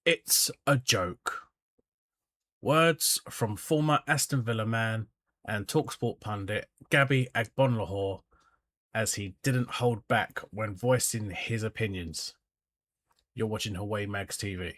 It's a joke. Words from former Aston Villa man and Talksport pundit Gabby Agbonlahor as he didn't hold back when voicing his opinions. You're watching Hawaii Mags TV.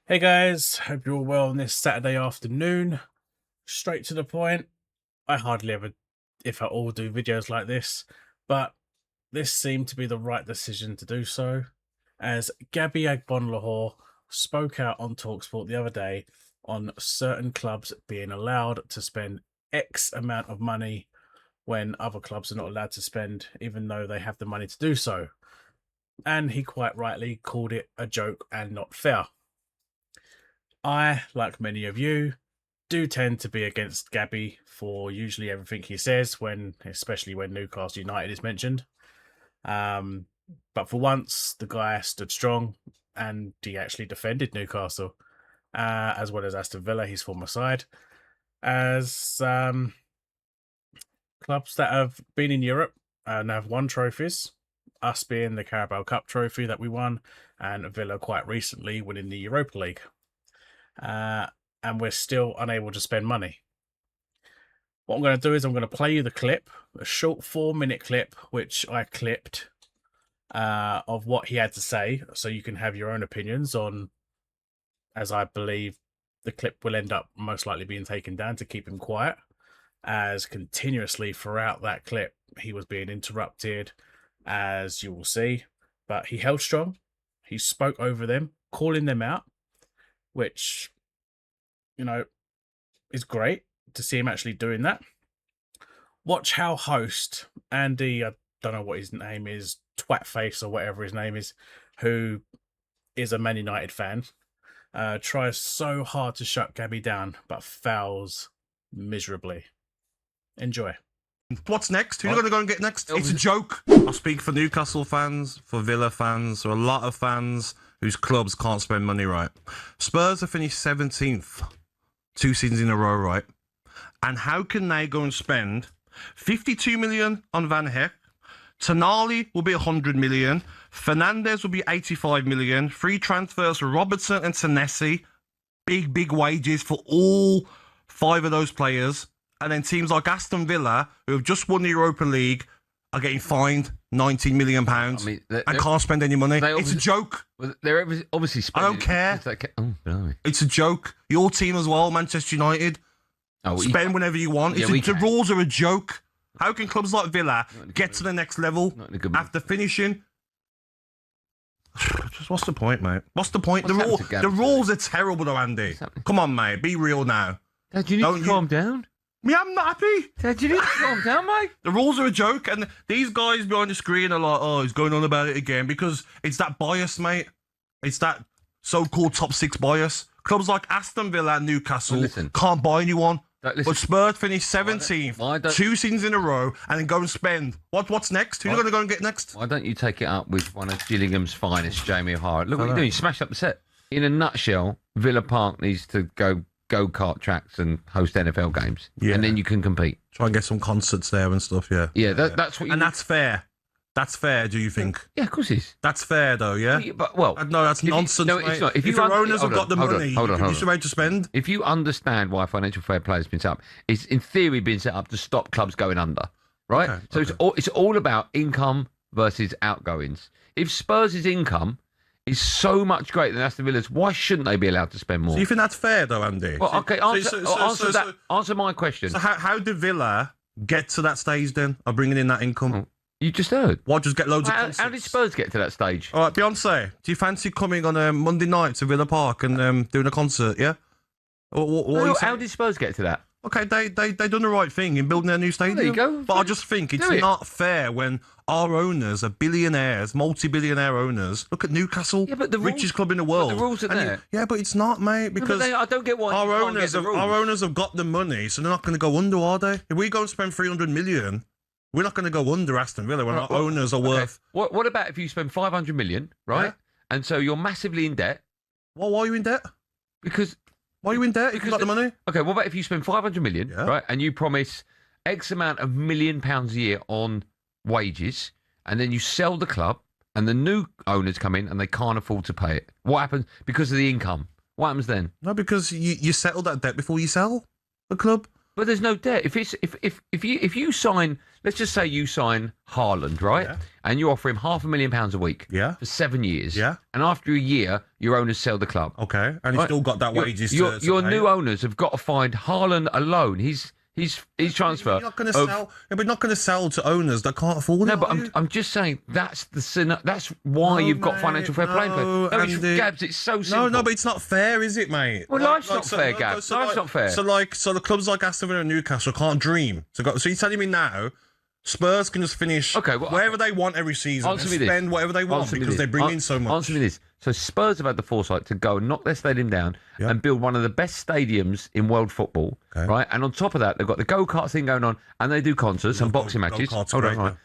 Hey guys, hope you're all well on this Saturday afternoon. Straight to the point. I hardly ever, if at all, do videos like this, but this seemed to be the right decision to do so, as Gabby Agbonlahor spoke out on Talksport the other day on certain clubs being allowed to spend X amount of money when other clubs are not allowed to spend, even though they have the money to do so. And he quite rightly called it a joke and not fair. I, like many of you, do tend to be against Gabby for usually everything he says, especially when Newcastle United is mentioned. But for once, the guy stood strong and he actually defended Newcastle, as well as Aston Villa, his former side, as clubs that have been in Europe and have won trophies, us being the Carabao Cup trophy that we won, and Villa quite recently winning the Europa League. And we're still unable to spend money. What I'm going to do is I'm going to play you the clip, a short 4-minute clip, which I clipped of what he had to say, so you can have your own opinions on, as I believe the clip will end up most likely being taken down to keep him quiet, as continuously throughout that clip he was being interrupted, as you will see, but he held strong. He spoke over them, calling them out, which, is great to see him actually doing that. Watch how host Andy, I don't know what his name is, Twatface or whatever his name is, who is a Man United fan, tries so hard to shut Gabby down, but fails miserably. Enjoy. What's next? Who are you going to go and get next? It's a joke. I speak for Newcastle fans, for Villa fans, for a lot of fans whose clubs can't spend money right. Spurs have finished 17th 2 seasons in a row, right? And how can they go and spend 52 million on Van Heck? Tonali will be 100 million. Fernandez will be 85 million. Free transfers for Robertson and Senesi. Big wages for all 5 of those players. And then teams like Aston Villa, who have just won the Europa League, are getting fined £19 million and can't spend any money. It's a joke. They're obviously spending. I don't care. It's a joke. Your team as well, Manchester United. Spend whenever you want. The rules are a joke. How can clubs like Villa get to the next level after finishing? What's the point, mate? What's the point? The rules are terrible, though, Andy. Come on, mate. Be real now. Dad, you need to calm down. Yeah, I'm not happy. Dad, you need to calm down, mate. The rules are a joke, and these guys behind the screen are like, oh, he's going on about it again, because it's that bias, mate. It's that so-called top 6 bias. Clubs like Aston Villa and Newcastle can't buy anyone. But Spurs finished 17th, 2 seasons in a row, and then go and spend. What's next? Who are you going to go and get next? Why don't you take it up with one of Gillingham's finest, Jamie O'Hara? Look what you're doing. You smash up the set. In a nutshell, Villa Park needs to go-kart tracks and host NFL games. Yeah. And then you can compete. Try and get some concerts there and stuff, yeah. Yeah, that's what you... And that's fair. That's fair, do you think? Yeah, of course it is. That's fair, though, yeah? Well, no, that's nonsense, mate. It's not. If your owners have got the money, you're supposed to spend. If you understand why financial fair play has been set up, it's in theory been set up to stop clubs going under, right? Okay, so it's all about income versus outgoings. If Spurs' income is so much greater than Aston Villa's. Why shouldn't they be allowed to spend more? So you think that's fair, though, Andy? Well, okay, answer my question. So how did Villa get to that stage then of bringing in that income? Oh, you just heard. Why just get loads of concerts? How did Spurs get to that stage? All right, Beyonce, do you fancy coming on a Monday night to Villa Park and doing a concert, yeah? How did Spurs get to that? Okay, they done the right thing in building their new stadium. There you go. But I just think it's not fair when our owners are billionaires, multi-billionaire owners. Look at Newcastle, richest club in the world. But the rules are there. Yeah, but it's not, mate, because I don't get why our owners have got the money, so they're not going to go under, are they? If we go and spend 300 million, we're not going to go under Aston Villa when our owners are worth. What about if you spend 500 million, right? Yeah. And so you're massively in debt. Well, why are you in debt? Because. Why are you in debt if you've got the money? Okay, what about if you spend 500 million, right, and you promise X amount of £1 million a year on wages, and then you sell the club, and the new owners come in and they can't afford to pay it? What happens because of the income? What happens then? No, because you settle that debt before you sell the club. But there's no debt. If you sign, let's just say you sign Haaland, right? Yeah. And you offer him £500,000 a week for 7 years. Yeah. And after a year, your owners sell the club. Okay. And he's still got that wages. Your new owners have got to find Haaland alone. He's transfer. You're not going to sell. We're not going to sell to owners that can't afford it. No, but I'm just saying that's why you've got financial fair play. No, Gabs, it's so simple. No, but it's not fair, is it, mate? Well, life's not fair, Gabs. Life's not fair. So the clubs like Aston Villa and Newcastle can't dream. So you're telling me now Spurs can just finish wherever they want every season and spend whatever they want because they bring in so much. Answer me this. So Spurs have had the foresight to go and knock their stadium down and build one of the best stadiums in world football, right? And on top of that, they've got the go-kart thing going on, and they do concerts and boxing matches. Hold on, right.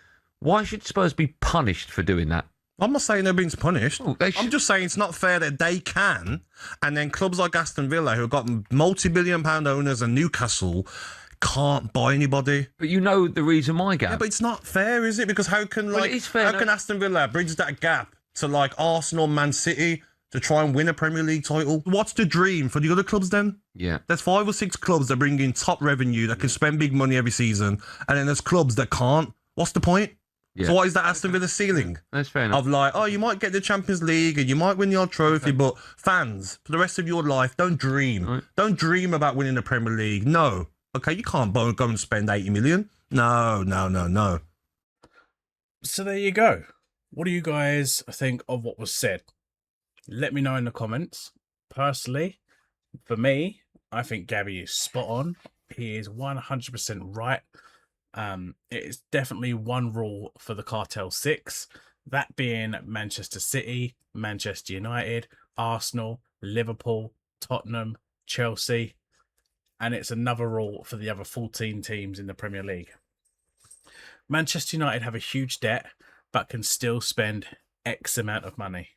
Why should Spurs be punished for doing that? I'm not saying they're being punished. I'm just saying it's not fair that they can, and then clubs like Aston Villa, who have got multi-billion-pound owners, and Newcastle can't buy anybody. But you know the reason why, Gab. Yeah, but it's not fair, is it? Because how can can Aston Villa bridge that gap to like Arsenal, Man City to try and win a Premier League title? What's the dream for the other clubs then? Yeah. There's 5 or 6 clubs that bring in top revenue that can spend big money every season, and then there's clubs that can't. What's the point? Yeah. So what is that Aston Villa ceiling? That's fair enough. Of like, you might get the Champions League and you might win the odd trophy, but fans, for the rest of your life, don't dream. Right. Don't dream about winning the Premier League. No. Okay, you can't go and spend 80 million. No. So there you go. What do you guys think of what was said? Let me know in the comments. Personally, for me, I think Gabby is spot on. He is 100% right. It is definitely one rule for the Cartel 6, that being Manchester City, Manchester United, Arsenal, Liverpool, Tottenham, Chelsea, and it's another rule for the other 14 teams in the Premier League. Manchester United have a huge debt, but can still spend X amount of money.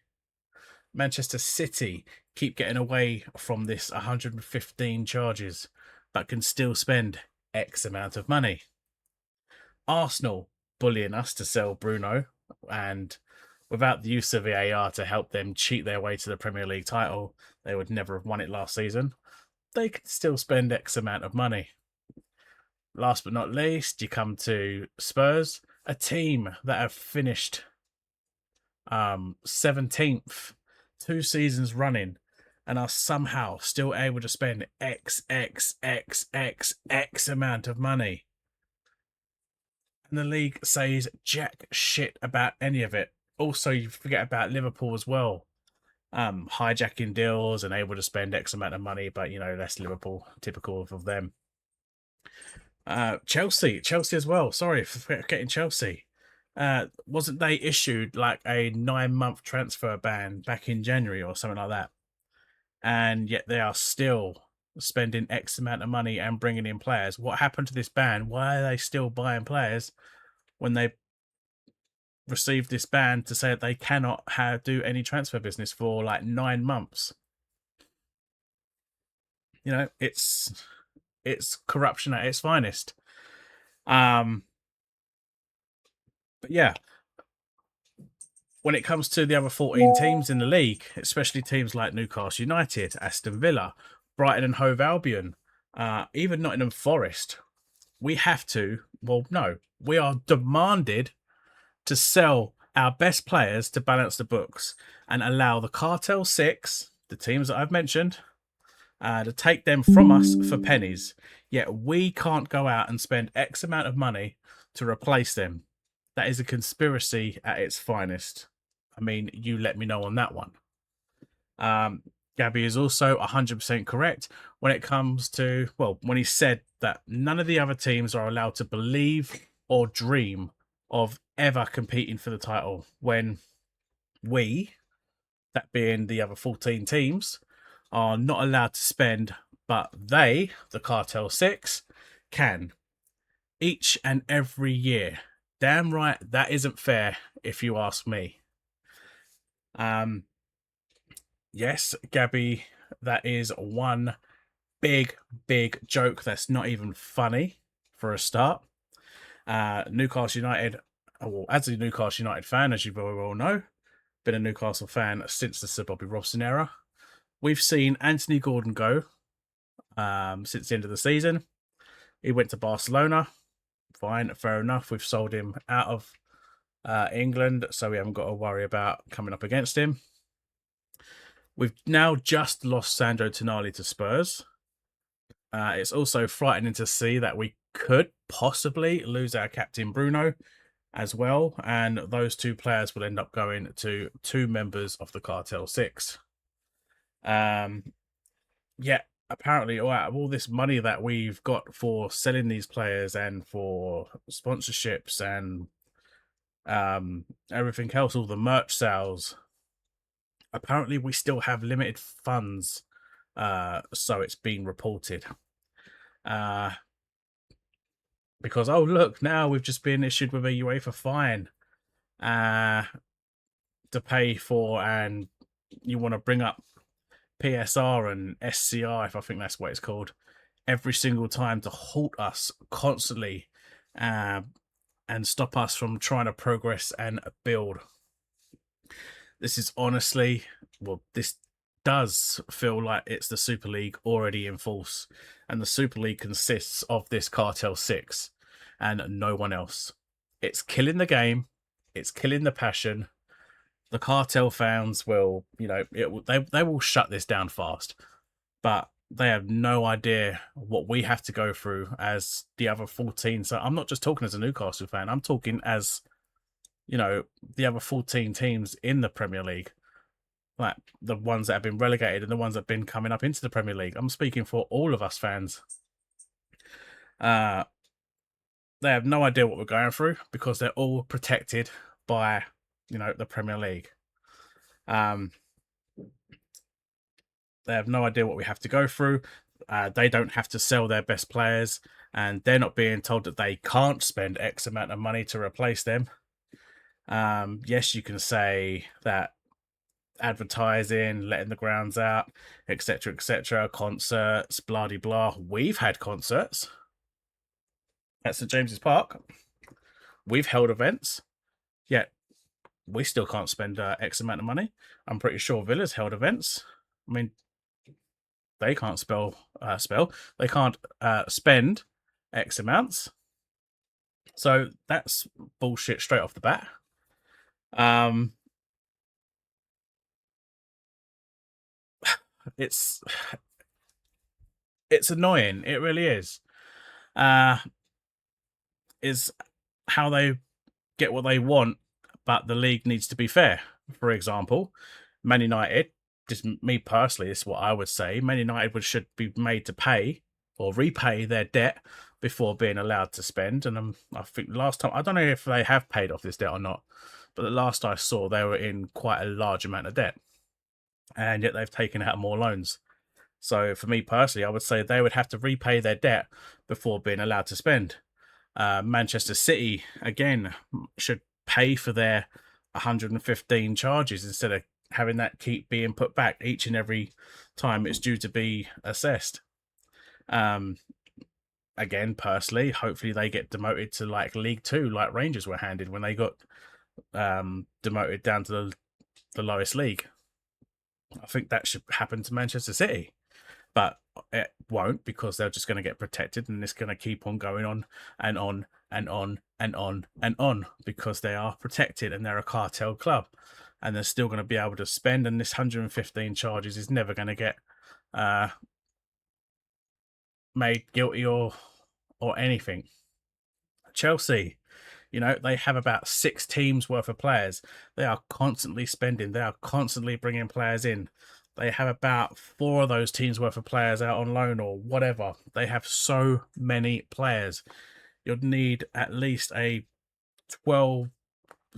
Manchester City keep getting away from this 115 charges, but can still spend X amount of money. Arsenal bullying us to sell Bruno, and without the use of VAR to help them cheat their way to the Premier League title, they would never have won it last season. They can still spend X amount of money. Last but not least, you come to Spurs, a team that have finished 17th 2 seasons running and are somehow still able to spend X amount of money. And the league says jack shit about any of it. Also, you forget about Liverpool as well. Hijacking deals and able to spend X amount of money, but that's Liverpool, typical of them. Chelsea as well. Sorry for forgetting Chelsea. Wasn't they issued like a 9-month transfer ban back in January or something like that? And yet they are still spending X amount of money and bringing in players. What happened to this ban? Why are they still buying players when they received this ban to say that they cannot do any transfer business for like 9 months? It's corruption at its finest. But yeah, when it comes to the other 14 teams in the league, especially teams like Newcastle United, Aston Villa, Brighton and Hove Albion, even Nottingham Forest, we are demanded to sell our best players to balance the books and allow the Cartel 6, the teams that I've mentioned, to take them from us for pennies. Yet we can't go out and spend X amount of money to replace them. That is a conspiracy at its finest. I mean, you let me know on that one. Gabby is also 100% correct when it comes to, well, when he said that none of the other teams are allowed to believe or dream of ever competing for the title, when we, that being the other 14 teams, are not allowed to spend, but they, the Cartel 6, can. Each and every year. Damn right, that isn't fair, if you ask me. Yes, Gabby, that is one big joke that's not even funny for a start. Newcastle United, well, as a Newcastle United fan, as you very well know, been a Newcastle fan since the Sir Bobby Robson era. We've seen Anthony Gordon go since the end of the season. He went to Barcelona. Fine, fair enough. We've sold him out of England, so we haven't got to worry about coming up against him. We've now just lost Sandro Tonali to Spurs. It's also frightening to see that we could possibly lose our captain Bruno as well, and those two players will end up going to two members of the Cartel 6. Yet, apparently, out of all this money that we've got for selling these players and for sponsorships and everything else, all the merch sales, apparently we still have limited funds, so it's been reported. Because, oh look, now we've just been issued with a UEFA fine to pay for, and you want to bring up PSR and SCR, if I think that's what it's called, every single time to halt us constantly and stop us from trying to progress and build. This is honestly, well, this does feel like it's the Super League already in force, and the Super League consists of this Cartel 6 and no one else. It's killing the game, it's killing the passion. The Cartel fans will, they will shut this down fast, but they have no idea what we have to go through as the other 14. So I'm not just talking as a Newcastle fan, I'm talking as, the other 14 teams in the Premier League. Like the ones that have been relegated and the ones that have been coming up into the Premier League. I'm speaking for all of us fans. They have no idea what we're going through because they're all protected by, the Premier League. They have no idea what we have to go through. They don't have to sell their best players, and they're not being told that they can't spend X amount of money to replace them. Yes, you can say that advertising, letting the grounds out, etc., concerts, blah de blah. We've had concerts at St James's Park. We've held events, yet we still can't spend X amount of money. I'm pretty sure Villa's held events. I mean, they can't they can't spend X amounts. So that's bullshit straight off the bat. It's annoying. It really is. Is how they get what they want, but the league needs to be fair. For example, Man United, just me personally, this is what I would say. Man United should be made to pay or repay their debt before being allowed to spend. And I think last time, I don't know if they have paid off this debt or not, but the last I saw, they were in quite a large amount of debt. And yet they've taken out more loans. So for me personally, I would say they would have to repay their debt before being allowed to spend. Manchester City, again, should pay for their 115 charges instead of having that keep being put back each and every time it's due to be assessed. Again, personally, hopefully they get demoted to like League 2, like Rangers were handed when they got demoted down to the lowest league. I think that should happen to Manchester City, but it won't, because they're just going to get protected, and it's going to keep on going on and on and on and on and on, because they are protected and they're a cartel club, and they're still going to be able to spend. And this 115 charges is never going to get made guilty or anything. Chelsea, you know, they have about 6 teams worth of players. They are constantly spending. They are constantly bringing players in. They have about 4 of those teams worth of players out on loan or whatever. They have so many players. You'd need at least a 12,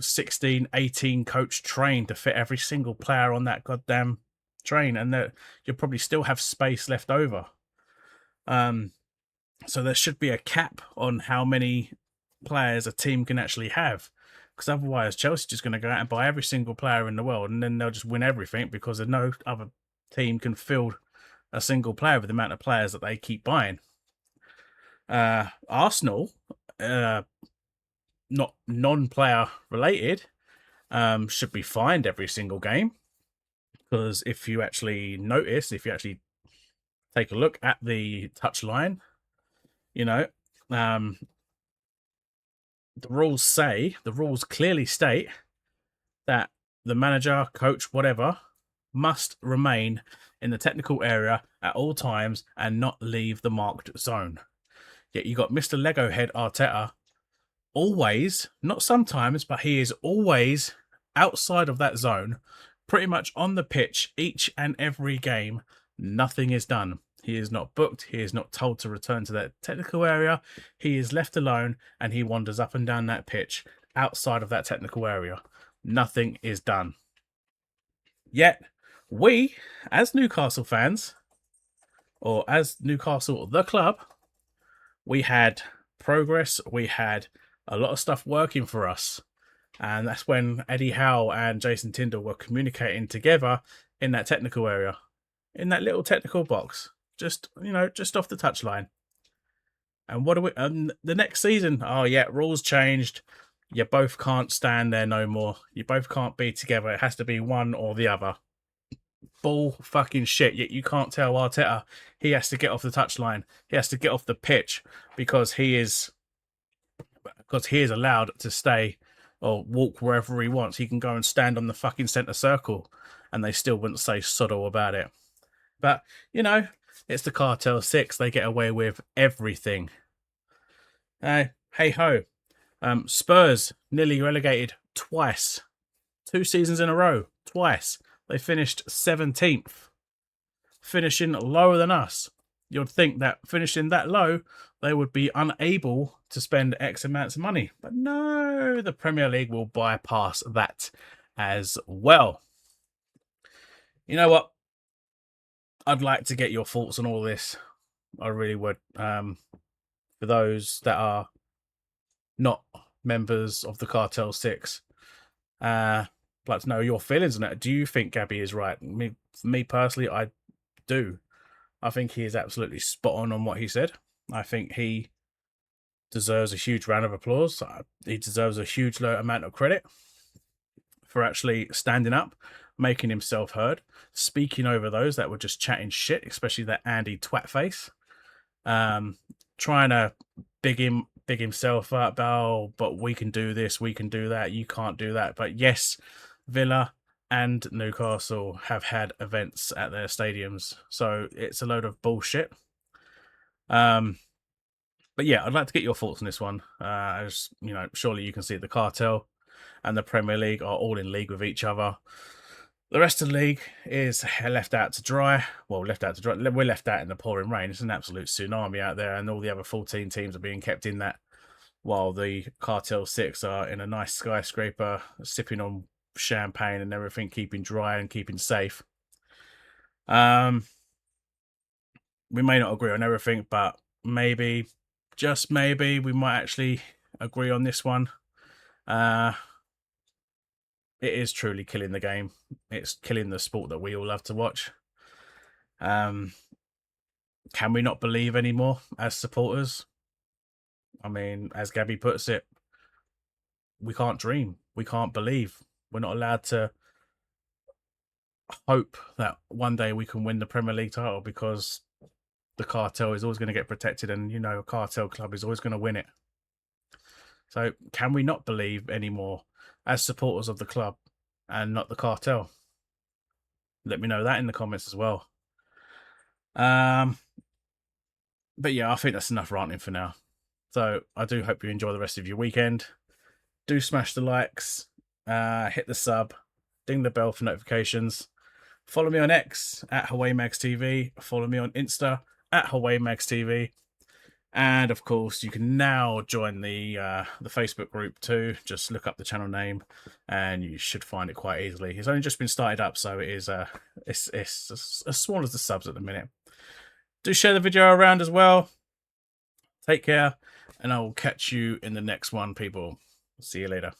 16, 18 coach train to fit every single player on that goddamn train. And that you'll probably still have space left over. So there should be a cap on how many players a team can actually have, because otherwise Chelsea's just going to go out and buy every single player in the world, and then they'll just win everything because no other team can field a single player with the amount of players that they keep buying. Arsenal, not non-player related, should be fined every single game, because if you actually notice, if you actually take a look at the touchline, you know, the rules clearly state that the manager, coach, whatever, must remain in the technical area at all times and not leave the marked zone. Yet you got Mr. Lego Head Arteta always, not sometimes, but he is always outside of that zone, pretty much on the pitch each and every game. Nothing is done. He is not booked. He is not told to return to that technical area. He is left alone and he wanders up and down that pitch outside of that technical area. Nothing is done. Yet, we, as Newcastle fans, or as Newcastle the club, we had progress. We had a lot of stuff working for us. And that's when Eddie Howe and Jason Tyndall were communicating together in that technical area, in that little technical box. Just, you know, just off the touchline. And what do we? And the next season, oh yeah, rules changed. You both can't stand there no more. You both can't be together. It has to be one or the other. Bull fucking shit. Yet you can't tell Arteta he has to get off the touchline. He has to get off the pitch because he is allowed to stay or walk wherever he wants. He can go and stand on the fucking centre circle, and they still wouldn't say soddo about it. But you know, it's the Cartel 6. They get away with everything. Hey ho. Spurs nearly relegated twice. 2 seasons in a row. Twice. They finished 17th. Finishing lower than us. You'd think that finishing that low, they would be unable to spend X amounts of money. But no, the Premier League will bypass that as well. You know what? I'd like to get your thoughts on all this. I really would. For those that are not members of the Cartel 6, I'd like to know your feelings on it. Do you think Gabby is right? Me personally, I do. I think he is absolutely spot on what he said. I think he deserves a huge round of applause. He deserves a huge amount of credit for actually standing up, making himself heard, speaking over those that were just chatting shit, especially that Andy Twatface, trying to big himself up. Oh, but we can do this, we can do that. You can't do that. But yes, Villa and Newcastle have had events at their stadiums, so it's a load of bullshit. But yeah, I'd like to get your thoughts on this one. As you know, surely you can see the Cartel and the Premier League are all in league with each other. The rest of the league is left out to dry. Well, left out to dry. We're left out in the pouring rain. It's an absolute tsunami out there, and all the other 14 teams are being kept in that, while the Cartel 6 are in a nice skyscraper, sipping on champagne and everything, keeping dry and keeping safe. We may not agree on everything, but maybe, just maybe, we might actually agree on this one. It is truly killing the game. It's killing the sport that we all love to watch. Can we not believe anymore as supporters? I mean, as Gabby puts it, we can't dream. We can't believe. We're not allowed to hope that one day we can win the Premier League title, because the Cartel is always going to get protected, and you know, a Cartel club is always going to win it. So can we not believe anymore as supporters of the club and not the cartel? Let me know that in the comments as well. But yeah, I think that's enough ranting for now. So I do hope you enjoy the rest of your weekend. Do smash the likes, hit the sub, ding the bell for notifications. Follow me on X at HawaiiMagsTV. Follow me on Insta at HawaiiMagsTV. And of course, you can now join the Facebook group too. Just look up the channel name, and you should find it quite easily. It's only just been started up, so it is it's as small as the subs at the minute. Do share the video around as well. Take care, and I will catch you in the next one, people. See you later.